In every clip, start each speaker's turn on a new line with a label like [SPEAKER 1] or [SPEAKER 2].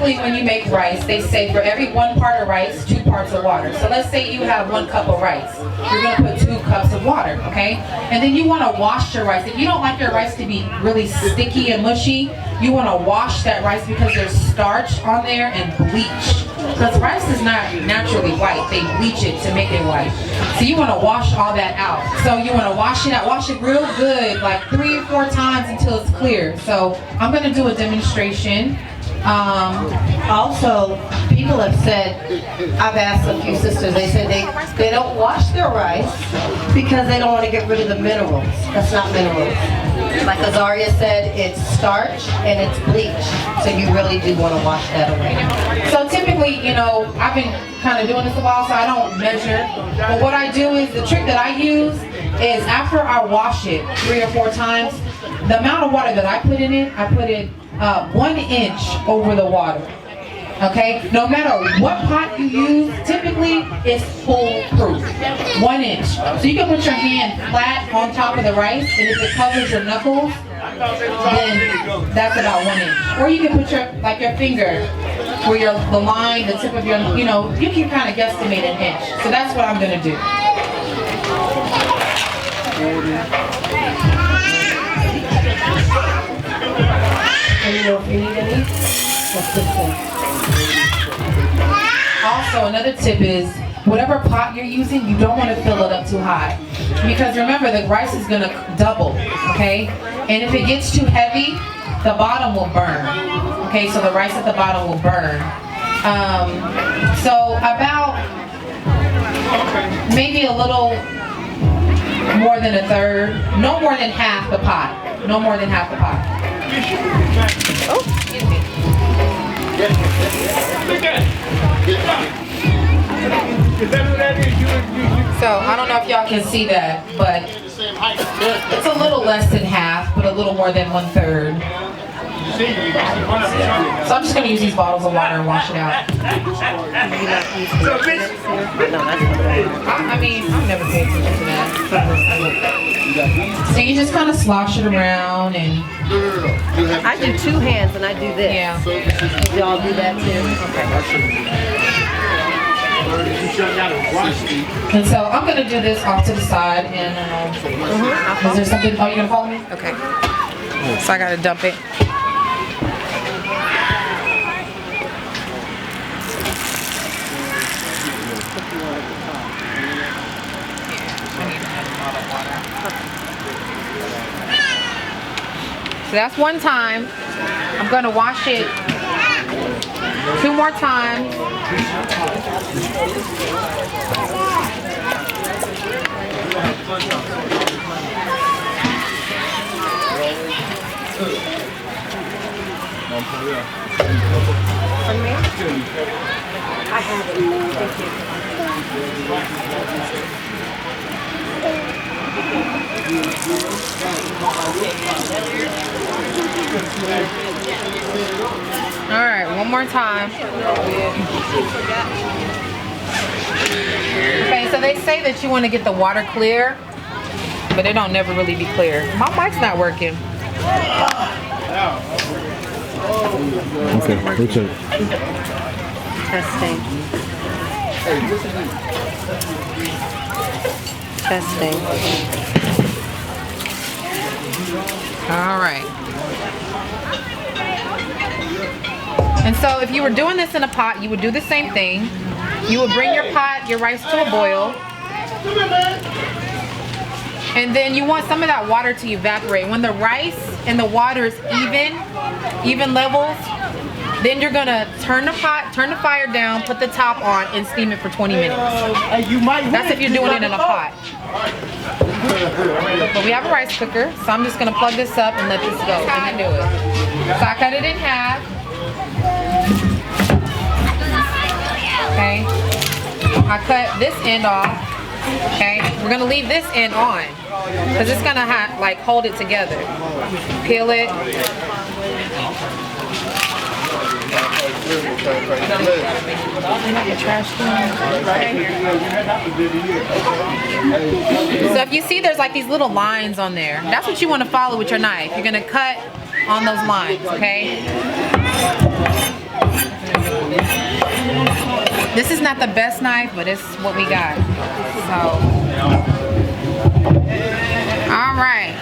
[SPEAKER 1] typically when you make rice, they say for every 1 part of rice, 2 parts of water. So let's say you have 1 cup of rice. You're gonna put 2 cups of water, okay? And then you wanna wash your rice. If you don't like your rice to be really sticky and mushy, you wanna wash that rice because there's starch on there and bleach. Because rice is not naturally white, they bleach it to make it white. So you wanna wash all that out. So you wanna wash it out, wash it real good, like 3 or 4 times until it's clear. So I'm gonna do a demonstration.
[SPEAKER 2] Also, people have said, I've asked a few sisters, they said they don't wash their rice because they don't want to get rid of the minerals. That's not minerals. Like Azaria said, it's starch and it's bleach. So you really do want to wash that away.
[SPEAKER 1] So typically, you know, I've been kind of doing this a while, so I don't measure. But what I do is, the trick that I use is after I wash it 3 or 4 times, the amount of water that I put in it, I put it 1 inch over the water. Okay? No matter what pot you use, typically it's foolproof. 1 inch. So you can put your hand flat on top of the rice, and if it covers your knuckles, then that's about 1 inch. Or you can put your finger where the line, the tip of your, you know, you can kind of guesstimate 1 inch. So that's what I'm gonna do. Also, another tip is, whatever pot you're using, you don't want to fill it up too high. Because remember, the rice is going to double, okay? And if it gets too heavy, the bottom will burn. Okay, so the rice at the bottom will burn. So about maybe a little more than 1/3, no more than half the pot. No more than half the pot. Oh, excuse me. So I don't know if y'all can see that, but it's a little less than half, but a little more than 1/3. So I'm just going to use these bottles of water and wash it out. I mean, I've never paid attention to that. So you just kind of slosh it around and...
[SPEAKER 2] I do 2 hands and I do this.
[SPEAKER 1] Yeah.
[SPEAKER 2] Y'all do that too?
[SPEAKER 1] And so I'm going to do this off to the side and... is there something... Oh, you're going to follow me? Okay. So I got to dump it. So that's 1 time. I'm going to wash it 2 more times.
[SPEAKER 2] I have it.
[SPEAKER 1] All right, 1 more time. Okay, so they say that you want to get the water clear, but it don't never really be clear. My mic's not working.
[SPEAKER 3] Okay, we'll check.
[SPEAKER 2] Testing. Testing.
[SPEAKER 1] All right. And so if you were doing this in a pot, you would do the same thing. You would bring your rice to a boil. And then you want some of that water to evaporate. When the rice and the water is even levels, then you're gonna turn the fire down, put the top on, and steam it for 20 minutes. That's if you're doing it in a pot. But we have a rice cooker, so I'm just gonna plug this up and let this go and do it. So I cut it in half. Okay. I cut this end off. Okay. We're gonna leave this end on because it's gonna like hold it together. Peel it. So if you see there's like these little lines on there, that's what you want to follow with your knife. You're gonna cut on those lines, okay? This is not the best knife, but it's what we got. So, all right.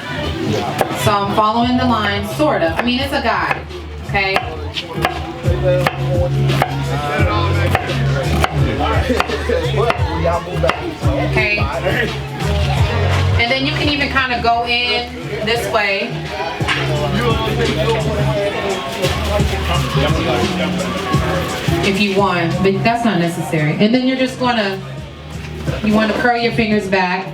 [SPEAKER 1] So I'm following the line, sort of. I mean, it's a guide, okay? Okay. And then you can even kind of go in this way. If you want, but that's not necessary. And then you're just gonna, you want to curl your fingers back.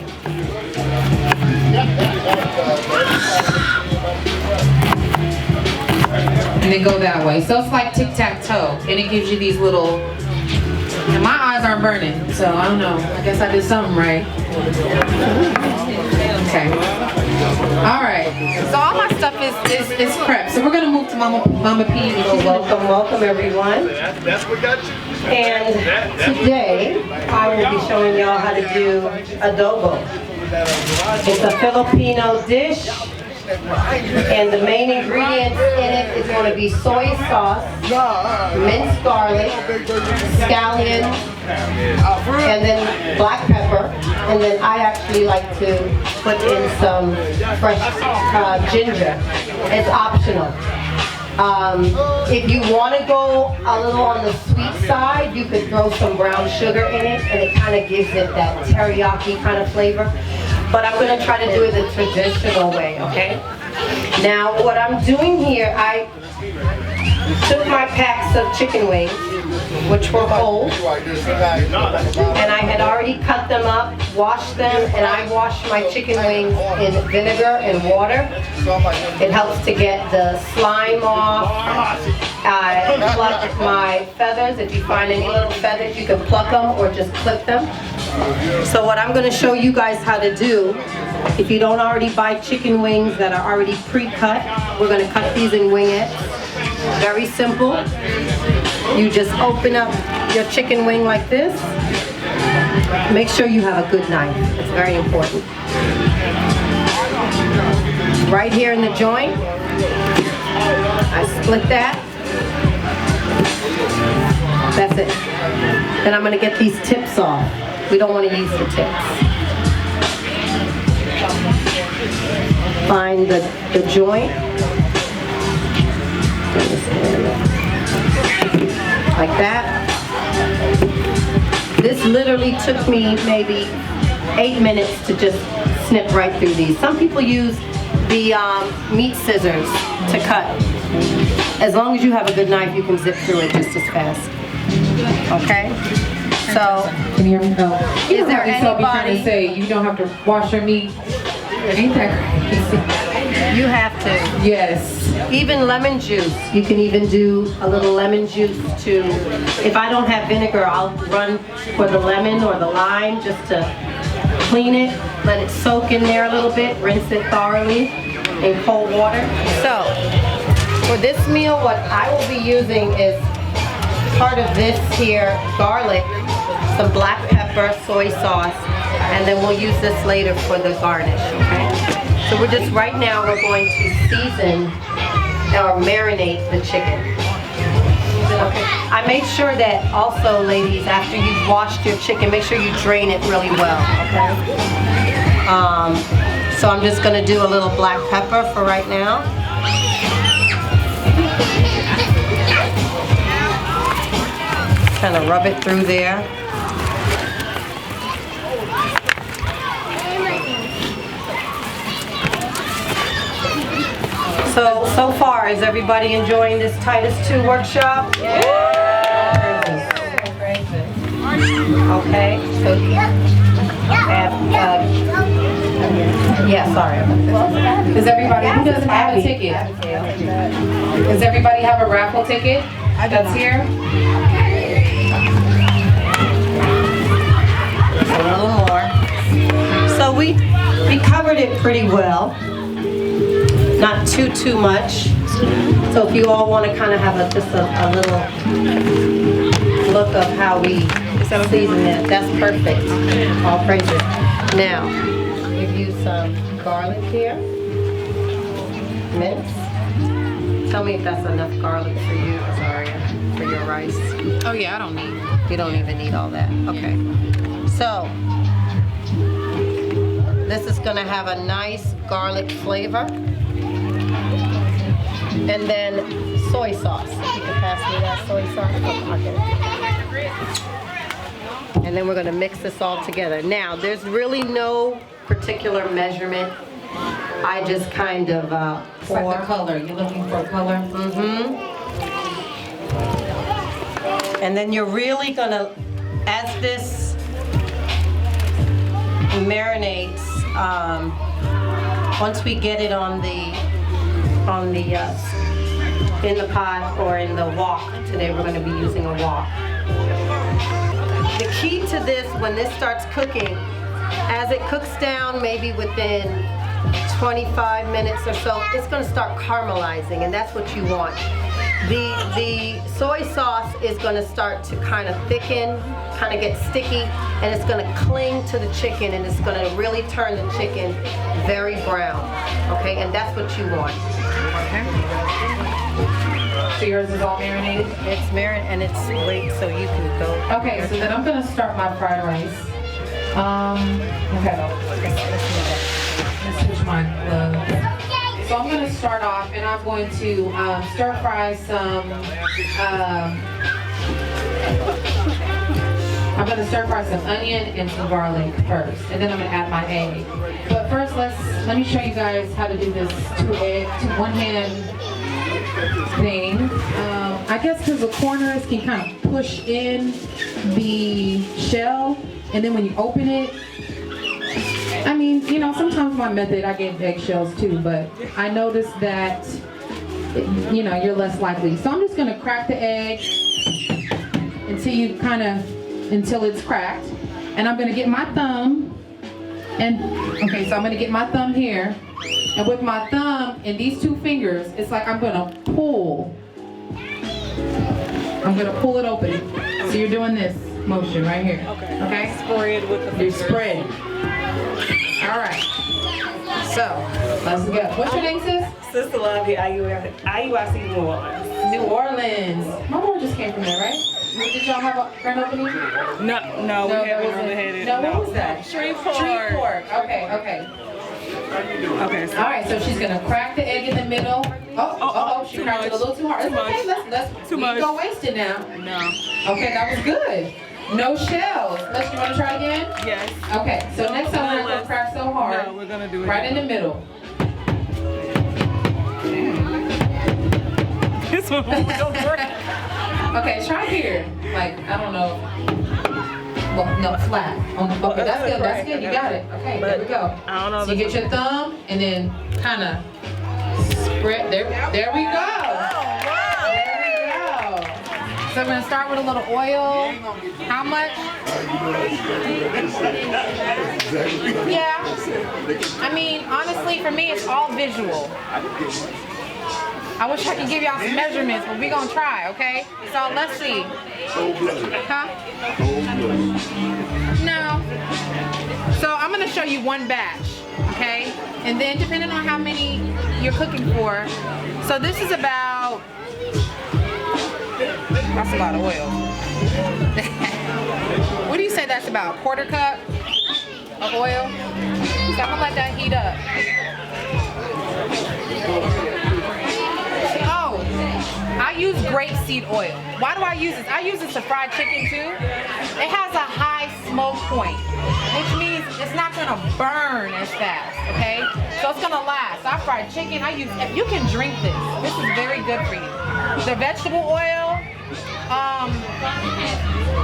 [SPEAKER 1] And then go that way. So it's like tic-tac-toe, and it gives you these little, and my eyes aren't burning, so I don't know. I guess I did something right. Okay. All right. So all my stuff is prep. So we're gonna move to Mama P.
[SPEAKER 2] So welcome everyone. And today I will be showing y'all how to do adobo. It's a Filipino dish. And the main ingredients in it is going to be soy sauce, minced garlic, scallion, and then black pepper. And then I actually like to put in some fresh ginger. It's optional. If you want to go a little on the sweet side, you could throw some brown sugar in it, and it kind of gives it that teriyaki kind of flavor. But I'm going to try to do it the traditional way, okay? Now, what I'm doing here, I took my packs of chicken wings, which were whole, and I had already cut them up, washed them, and I washed my chicken wings in vinegar and water. It helps to get the slime off. I plucked my feathers. If you find any little feathers, you can pluck them or just clip them. So what I'm going to show you guys how to do, if you don't already buy chicken wings that are already pre-cut, we're going to cut these in wingettes. Very simple. You just open up your chicken wing like this. Make sure you have a good knife. It's very important. Right here in the joint, I split that. That's it. Then I'm going to get these tips off. We don't want to use the tips. Find the joint. Like that. This literally took me maybe 8 minutes to just snip right through these. Some people use the meat scissors to cut. As long as you have a good knife, you can zip through it just as fast. Okay? So,
[SPEAKER 1] Can you hear me? Oh.
[SPEAKER 2] Is there
[SPEAKER 1] So be trying to
[SPEAKER 2] anybody-
[SPEAKER 1] say you don't have to wash your meat. Ain't that crazy?
[SPEAKER 2] you have to.
[SPEAKER 1] Yes.
[SPEAKER 2] Even lemon juice. You can even do a little lemon juice to, if I don't have vinegar, I'll run for the lemon or the lime just to clean it, let it soak in there a little bit, rinse it thoroughly in cold water. So, for this meal, what I will be using is part of this here, garlic, some black pepper, soy sauce, and then we'll use this later for the garnish, okay? So we're just, right now, we're going to season or marinate the chicken. Okay. I make sure that also, ladies, after you've washed your chicken, make sure you drain it really well, okay? So I'm just gonna do a little black pepper for right now. Kind of rub it through there. So far, is everybody enjoying this Titus 2 workshop? Yeah. Okay, so yeah, sorry.
[SPEAKER 1] Does everybody, who doesn't have a ticket? Does everybody have a raffle ticket that's here?
[SPEAKER 2] A little more. So we covered it pretty well. Not too much. So if you all want to kind of have just a little look of how we season it, that's perfect. All praises. Now, give you some garlic here. Mince. Tell me if that's enough garlic for you, Azaria. for your rice.
[SPEAKER 1] Oh yeah, I don't need.
[SPEAKER 2] You don't even need all that. Okay. So, this is gonna have a nice garlic flavor. And then soy sauce. If you can pass me that soy sauce. Oh, okay. And then we're gonna mix this all together. Now, there's really no particular measurement. I just kind of
[SPEAKER 1] It's like the color. You're looking for color.
[SPEAKER 2] And then you're really gonna, as this marinates, once we get it in the pot or in the wok, today we're gonna be using a wok. The key to this, when this starts cooking, as it cooks down, maybe within 25 minutes or so, it's gonna start caramelizing, and that's what you want. The soy sauce is gonna start to kind of thicken, kind of get sticky, and it's gonna cling to the chicken, and it's gonna really turn the chicken very brown, okay? And that's what you want.
[SPEAKER 1] Okay. So yours is all marinated?
[SPEAKER 2] It's marinated, and it's wait, so you can go.
[SPEAKER 1] Okay, so then I'm gonna start my fried rice. Okay. Let's switch my gloves. So I'm gonna start off, and I'm going to stir fry some. I'm gonna stir fry some onion and some garlic first, and then I'm gonna add my egg. But first, let me show you guys how to do this one hand thing. I guess because the corners can kind of push in the shell, and then when you open it, I mean, you know, sometimes my method, I get eggshells too, but I noticed that, you know, you're less likely. So I'm just gonna crack the egg until it's cracked. And I'm gonna get my thumb, okay, so I'm gonna get my thumb here. And with my thumb and these two fingers, it's like I'm gonna pull. I'm gonna pull it open. So you're doing this motion right here. Okay?
[SPEAKER 3] Spread with the fingers.
[SPEAKER 1] You're spreading. All right. So, let's go. What's your name, sis?
[SPEAKER 3] Sister Lovey, IUIC New Orleans.
[SPEAKER 1] New Orleans. My mom just came from there, right? Did y'all have a grand opening?
[SPEAKER 3] No, we haven't really had it.
[SPEAKER 1] No, what was that?
[SPEAKER 3] Shreveport.
[SPEAKER 1] Shreveport. Okay.
[SPEAKER 3] Okay.
[SPEAKER 1] All right, so she's gonna crack the egg in the middle. She
[SPEAKER 3] too
[SPEAKER 1] cracked it a
[SPEAKER 3] much.
[SPEAKER 1] little too hard.
[SPEAKER 3] Too
[SPEAKER 1] That's okay.
[SPEAKER 3] much.
[SPEAKER 1] Let's
[SPEAKER 3] Too
[SPEAKER 1] we
[SPEAKER 3] much.
[SPEAKER 1] ain't gonna waste it now.
[SPEAKER 3] No.
[SPEAKER 1] Okay, that was good. No shells. You wanna try again?
[SPEAKER 3] Yes.
[SPEAKER 1] Okay, so next time we're not gonna crack so hard.
[SPEAKER 3] No, we're gonna do it.
[SPEAKER 1] Right in the middle.
[SPEAKER 3] This one we don't break.
[SPEAKER 1] Okay, try here. Like, I don't know. Well, no, flat. Okay, that's good. That's good. You got it. Okay, there we go.
[SPEAKER 3] I don't know.
[SPEAKER 1] So you get your thumb and then kind of spread. There we go. There we go. So we're gonna start with a little oil. How much? Yeah. I mean, honestly, for me, it's all visual. I wish I could give y'all some measurements, but we're gonna try, okay? So let's see. Huh? No. So I'm gonna show you one batch, okay? And then depending on how many you're cooking for, so this is about, that's a lot of oil. What do you say that's about? A quarter cup of oil? So I'm gonna let that heat up. I use grapeseed oil. Why do I use this? I use this to fry chicken too. It has a high smoke point, which means it's not gonna burn as fast, okay? So it's gonna last. I fry chicken, you can drink this. This is very good for you. The vegetable oil,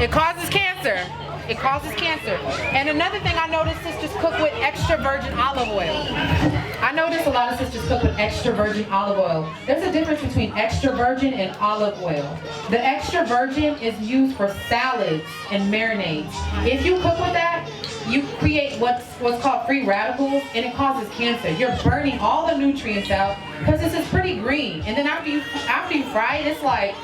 [SPEAKER 1] it causes cancer. It causes cancer. And another thing I noticed, sisters cook with extra virgin olive oil. I noticed a lot of sisters cook with extra virgin olive oil. There's a difference between extra virgin and olive oil. The extra virgin is used for salads and marinades. If you cook with that, you create what's called free radicals, and it causes cancer. You're burning all the nutrients out because this is pretty green. And then after you fry it, it's like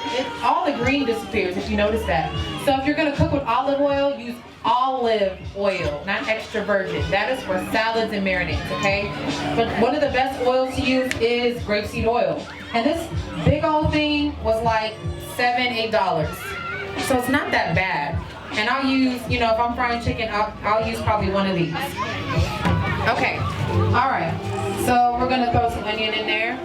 [SPEAKER 1] all the green disappears if you notice that. So if you're gonna cook with olive oil, use olive oil, not extra virgin. That is for salads and marinades, okay? But one of the best oils to use is grapeseed oil. And this big old thing was like $7, $8. So it's not that bad. And I'll use, if I'm frying chicken, I'll use probably one of these. Okay, all right. So we're gonna throw some onion in there.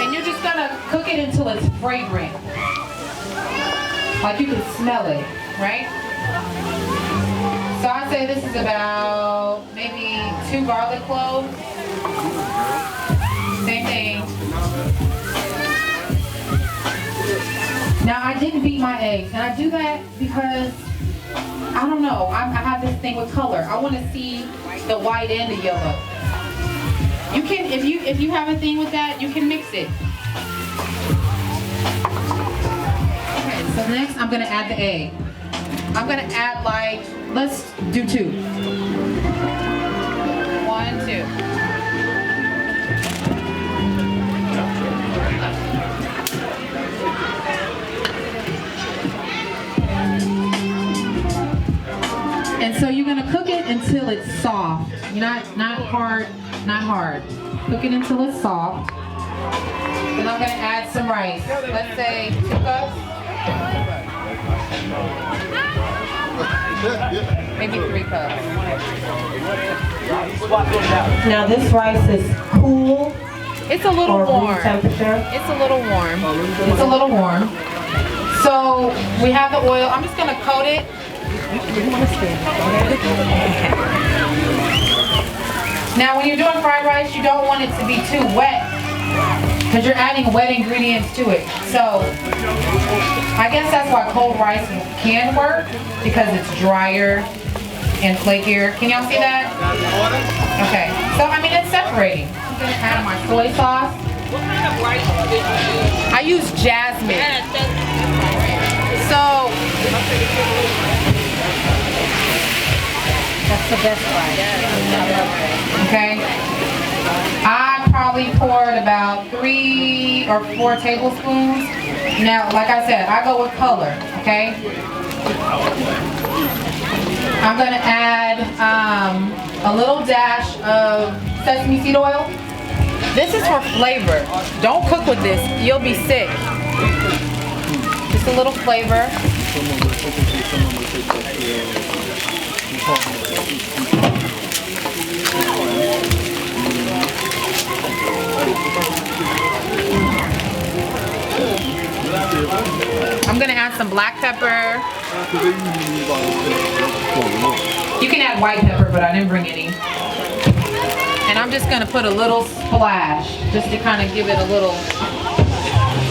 [SPEAKER 1] And you're just gonna cook it until it's fragrant. Like you can smell it, right? So I'd say this is about maybe 2 garlic cloves. Same thing. Now I didn't beat my eggs, and I do that because I don't know. I have this thing with color. I want to see the white and the yellow. You can, if you have a thing with that, you can mix it. Okay, so next I'm gonna add the egg. I'm gonna add let's do 2. 1, 2. And so you're gonna cook it until it's soft. Not hard, not hard. Cook it until it's soft. Then I'm gonna add some rice. Let's say 2 cups. Maybe 3 cups.
[SPEAKER 2] Now this rice is cool
[SPEAKER 1] It's a little
[SPEAKER 2] or
[SPEAKER 1] warm.
[SPEAKER 2] room temperature.
[SPEAKER 1] It's a little warm. It's a little warm. So we have the oil. I'm just gonna coat it. Now when you're doing fried rice, you don't want it to be too wet because you're adding wet ingredients to it. So I guess that's why cold rice can work, because it's drier and flakier. Can y'all see that? Okay. So I mean, it's separating. I'm gonna add my soy sauce.
[SPEAKER 3] What kind of rice did you use?
[SPEAKER 1] I use jasmine. So
[SPEAKER 2] That's the best rice.
[SPEAKER 1] okay. I probably poured about 3 or 4 tablespoons. Now, like I said, I go with color, okay? I'm gonna add a little dash of sesame seed oil. This is for flavor. Don't cook with this, you'll be sick. Just a little flavor. I'm gonna add some black pepper. You can add white pepper, but I didn't bring any. And I'm just gonna put a little splash, just to kind of give it a little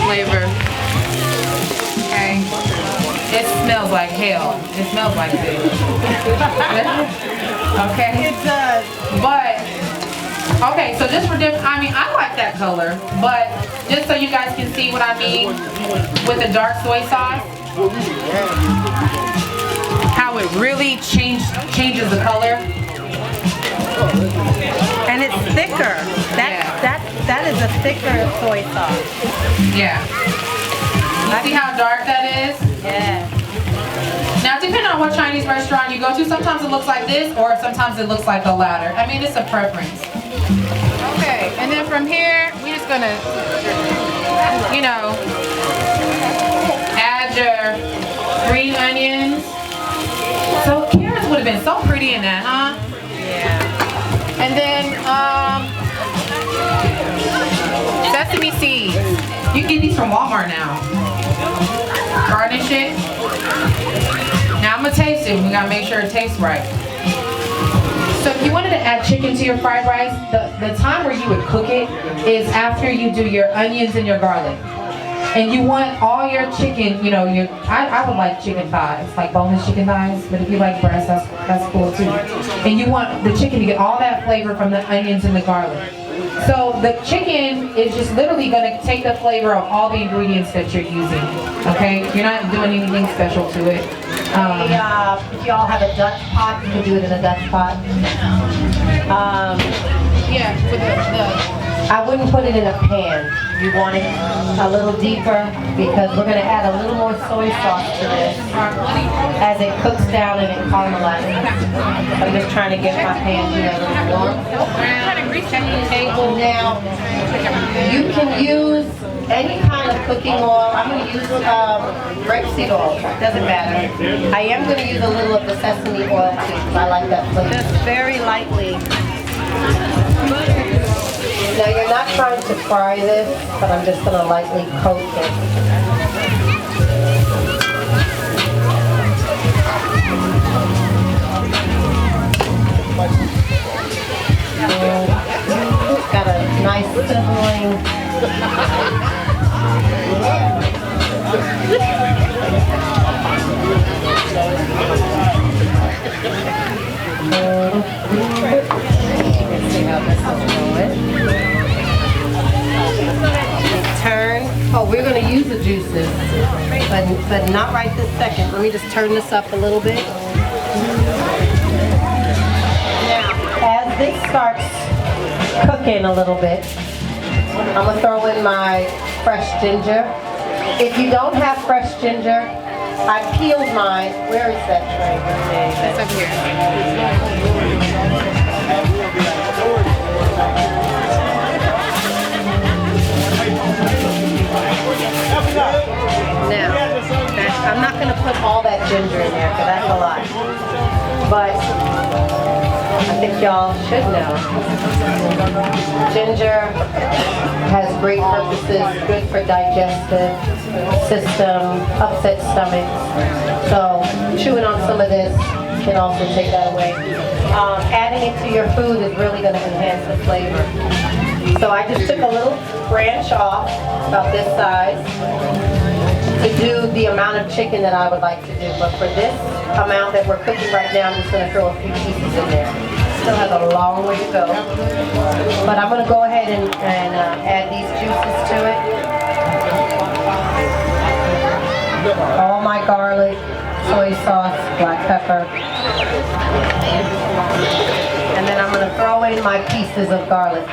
[SPEAKER 1] flavor. Okay. It smells like hell. It smells like this. Okay.
[SPEAKER 2] It does.
[SPEAKER 1] But okay, so just for different, I mean, I like that color, but just so you guys can see what I mean with the dark soy sauce, how it really changes the color.
[SPEAKER 2] And it's thicker. That is a thicker soy sauce.
[SPEAKER 1] Yeah. You see how dark that is?
[SPEAKER 2] Yeah.
[SPEAKER 1] Now, depending on what Chinese restaurant you go to, sometimes it looks like this, or sometimes it looks like the latter. I mean, it's a preference. Okay, and then from here, we're just gonna, add your green onions. So carrots would have been so pretty in that, huh?
[SPEAKER 2] Yeah.
[SPEAKER 1] And then sesame seeds. You can get these from Walmart now. Garnish it. Now I'm gonna taste it. We gotta make sure it tastes right. So if you wanted to add chicken to your fried rice, the time where you would cook it is after you do your onions and your garlic. And you want all your chicken, I would like chicken thighs, like boneless chicken thighs, but if you like breast, that's cool too. And you want the chicken to get all that flavor from the onions and the garlic. So the chicken is just literally gonna take the flavor of all the ingredients that you're using, okay? You're not doing anything special to it.
[SPEAKER 2] If y'all have a Dutch pot, you can do it in a Dutch pot.
[SPEAKER 1] Yeah, for the
[SPEAKER 2] I wouldn't put it in a pan. You want it a little deeper because we're going to add a little more soy sauce to this as it cooks down and it caramelizes. I'm just trying to get my pan here a little warm. Now, you can use any kind of cooking oil. I'm going to use rapeseed oil. Doesn't matter. I am going to use a little of the sesame oil too because I like that flavor. Just very lightly. Now you're not trying to fry this, but I'm just going to lightly coat it. It's got a nice sizzling. Let's see how this is going. Turn. Oh, we're going to use the juices, but not right this second. Let me just turn this up a little bit. Now, as this starts cooking a little bit, I'm going to throw in my fresh ginger. If you don't have fresh ginger, I peeled mine. Where is that tray?
[SPEAKER 1] It's up here.
[SPEAKER 2] Now, I'm not going to put all that ginger in there because that's a lot. But I think y'all should know. Ginger has great purposes, good for digestive system, upset stomach. So chewing on some of this can also take that away. Adding it to your food is really going to enhance the flavor. So I just took a little branch off, about this size, to do the amount of chicken that I would like to do. But for this amount that we're cooking right now, I'm just going to throw a few pieces in there. Still has a long way to go. But I'm going to go ahead and add these juices to it. All my garlic, soy sauce, black pepper. And then I'm going to throw in my pieces of garlic.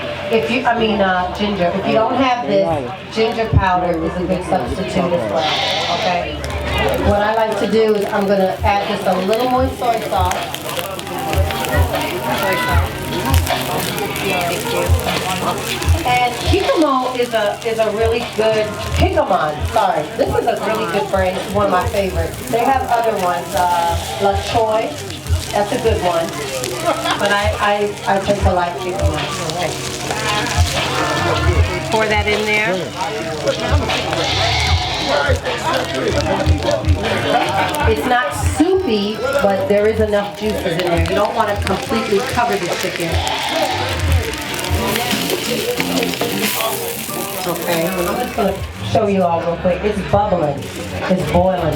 [SPEAKER 2] Ginger. If you don't have this, ginger powder is a good substitute as well. Okay. What I like to do is I'm going to add just a little more soy sauce. And Kikkoman is a really good Kikkoman. Sorry, this is a really good brand. It's one of my favorites. They have other ones. La Choy. That's a good one. But I tend to like Kikkoman. Pour that in there. It's not soupy, but there is enough juices in there. You don't want to completely cover the chicken. Okay, I'm just going to show you all real quick. It's bubbling. It's boiling.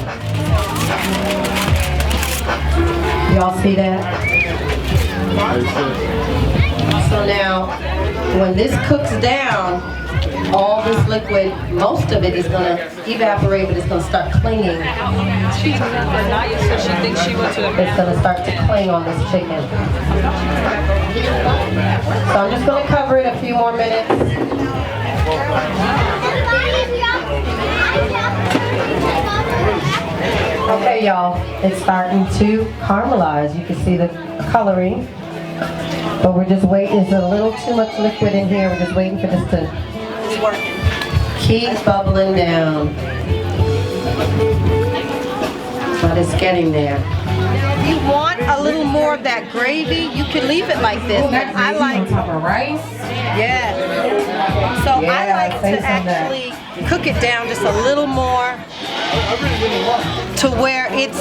[SPEAKER 2] Y'all see that? So now, when this cooks down, all this liquid, most of it is going to evaporate, but it's going to start clinging.
[SPEAKER 3] She's Naya said she thinks she went to the
[SPEAKER 2] It's going to start to cling on this chicken. So I'm just going to cover it a few more minutes. Okay, y'all, it's starting to caramelize. You can see the coloring, but we're just waiting. There's a little too much liquid in here. We're just waiting for this to keep bubbling down. But it's getting there. If you want a little more of that gravy, you can leave it like this.
[SPEAKER 1] Oh, that
[SPEAKER 2] I like
[SPEAKER 1] on top of rice?
[SPEAKER 2] Yeah. So
[SPEAKER 1] Yeah,
[SPEAKER 2] I like
[SPEAKER 1] say
[SPEAKER 2] to
[SPEAKER 1] some of that.
[SPEAKER 2] actually cook it down just a little more to where it's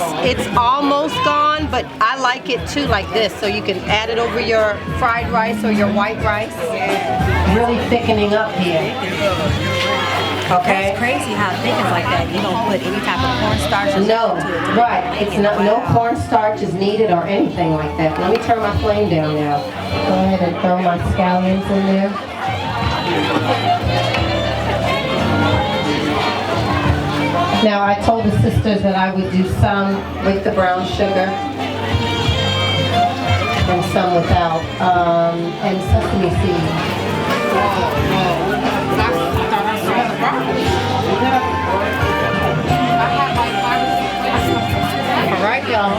[SPEAKER 2] almost gone, but I like it too like this. So you can add it over your fried rice or your white rice. Really thickening up here. Okay.
[SPEAKER 4] It's crazy how thick it's like that. You don't put any type of cornstarch or
[SPEAKER 2] No,
[SPEAKER 4] something to it.
[SPEAKER 2] right. It's not, no cornstarch is needed or anything like that. Let me turn my flame down now. Go ahead and throw my scallions in there. Now, I told the sisters that I would do some with the brown sugar and some without, and sesame seeds. All right, y'all.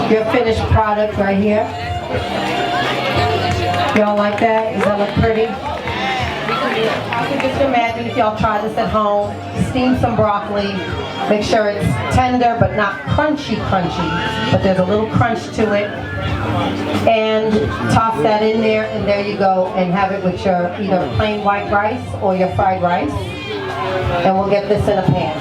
[SPEAKER 2] Your finished product right here. Y'all like that? Does that look pretty? You can just imagine if y'all try this at home, steam some broccoli, make sure it's tender but not crunchy, but there's a little crunch to it. And toss that in there, and there you go, and have it with your either plain white rice or your fried rice. And we'll get this in a pan.